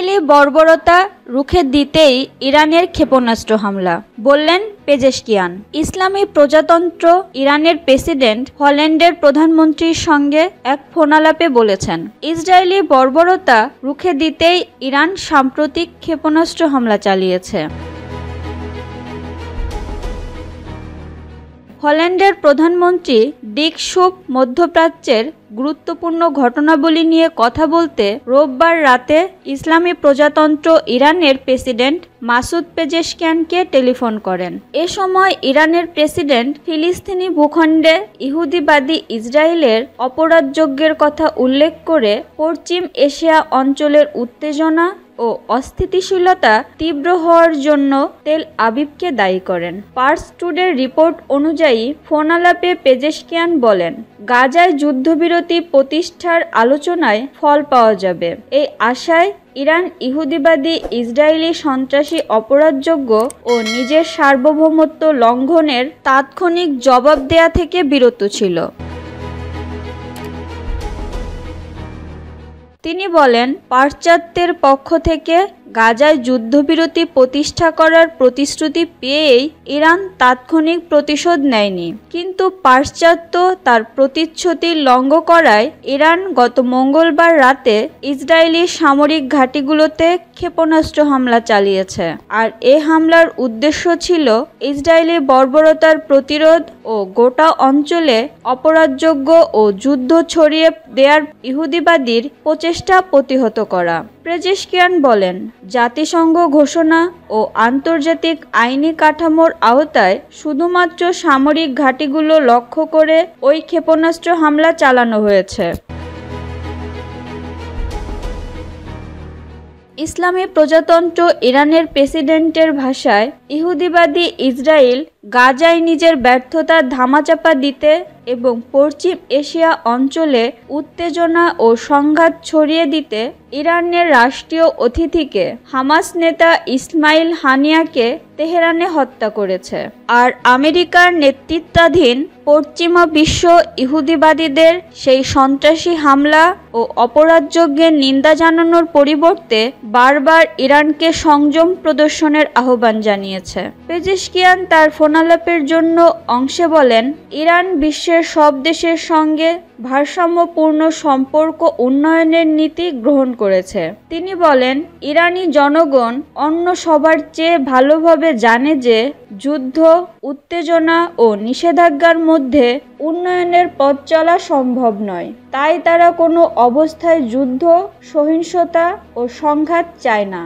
Israeli বর্বরতা রুখে দিতেই ইরানের ক্ষেপণাস্ত্র হামলা, বললেন পেজেশকিয়ান। ইসলামী প্রজাতন্ত্র ইরানের প্রেসিডেন্ট হল্যান্ডের প্রধানমন্ত্রীর সঙ্গে এক ফোনালাপে বলেছেন, ইসরায়েলি বর্বরতা রুখে দিতেই ইরান সাম্প্রতিক ক্ষেপণাস্ত্র হামলা চালিয়েছে। হল্যান্ডের প্রধানমন্ত্রী ডিক শুপ মধ্যপ্রাচ্যের গুরুত্বপূর্ণ ঘটনাবলী নিয়ে কথা বলতে রোববার রাতে ইসলামী প্রজাতন্ত্র ইরানের প্রেসিডেন্ট মাসুদ পেজেশকিয়ানকে টেলিফোন করেন। এ সময় ইরানের প্রেসিডেন্ট ফিলিস্তিনি ভূখণ্ডে ইহুদিবাদী ইসরায়েলের অপরাধযজ্ঞের কথা উল্লেখ করে পশ্চিম এশিয়া অঞ্চলের উত্তেজনা ও অস্থিতিশীলতা তীব্র হওয়ার জন্য তেল আবিবকে দায়ী করেন। পার্স টুডের রিপোর্ট অনুযায়ী ফোনালাপে পেজেশকিয়ান বলেন, গাজায় যুদ্ধবিরতি প্রতিষ্ঠার আলোচনায় ফল পাওয়া যাবে। এই আশায় ইরান ইহুদিবাদী ইসরায়েলি সন্ত্রাসী অপরাধযোগ্য ও নিজের সার্বভৌমত্ব লঙ্ঘনের তাৎক্ষণিক জবাব দেয়া থেকে বিরত ছিল। তিনি বলেন, পাশ্চাত্যের পক্ষ থেকে গাজায় যুদ্ধবিরতি প্রতিষ্ঠা করার প্রতিশ্রুতি পেয়েই ইরান তাৎক্ষণিক প্রতিশোধ নেয়নি, কিন্তু পাশ্চাত্য তার প্রতিশ্রুতি লঙ্ঘন করায় ইরান গত মঙ্গলবার রাতে ইসরায়েলি সামরিক ঘাঁটিগুলোতে ক্ষেপণাস্ত্র হামলা চালিয়েছে। আর এ হামলার উদ্দেশ্য ছিল ইসরায়েলি বর্বরতার প্রতিরোধ ও গোটা অঞ্চলে অপরাধযোগ্য ও যুদ্ধ ছড়িয়ে দেওয়ার ইহুদিবাদীর প্রচেষ্টা প্রতিহত করা। পেজেশকিয়ান বলেন, জাতিসংঘ ঘোষণা ও আন্তর্জাতিক আইনি কাঠামোর আওতায় শুধুমাত্র সামরিক ঘাঁটিগুলো লক্ষ্য করে ওই ক্ষেপণাস্ত্র হামলা চালানো হয়েছে। ইসলামী প্রজাতন্ত্র ইরানের প্রেসিডেন্টের ভাষায়, ইহুদিবাদী ইসরায়েল গাজায় নিজের ব্যর্থতা ধামাচাপা দিতে এবং পশ্চিম এশিয়া অঞ্চলে উত্তেজনা ও সংঘাত ছড়িয়ে দিতে ইরানের রাষ্ট্রীয় অতিথিকে হামাস নেতা ইসমাইল হানিয়াকে তেহরানে হত্যা করেছে। আর আমেরিকার নেতৃত্বাধীন পশ্চিমা বিশ্ব ইহুদিবাদীদের সেই সন্ত্রাসী হামলা ও অপরাধযজ্ঞের নিন্দা জানানোর পরিবর্তে বারবার ইরানকে সংযম প্রদর্শনের আহ্বান জানিয়েছে। পেজেশকিয়ান তার ফোনালাপের জন্য অংশে বলেন, ইরান বিশ্বের সব দেশের সঙ্গে ভারসাম্যপূর্ণ সম্পর্ক উন্নয়নের নীতি গ্রহণ করেছে। তিনি বলেন, ইরানি জনগণ অন্য সবার চেয়ে ভালোভাবে জানে যে যুদ্ধ, উত্তেজনা ও নিষেধাজ্ঞার মধ্যে উন্নয়নের পথ চলা সম্ভব নয়। তাই তারা কোনো অবস্থায় যুদ্ধ, সহিংসতা ও সংঘাত চায় না।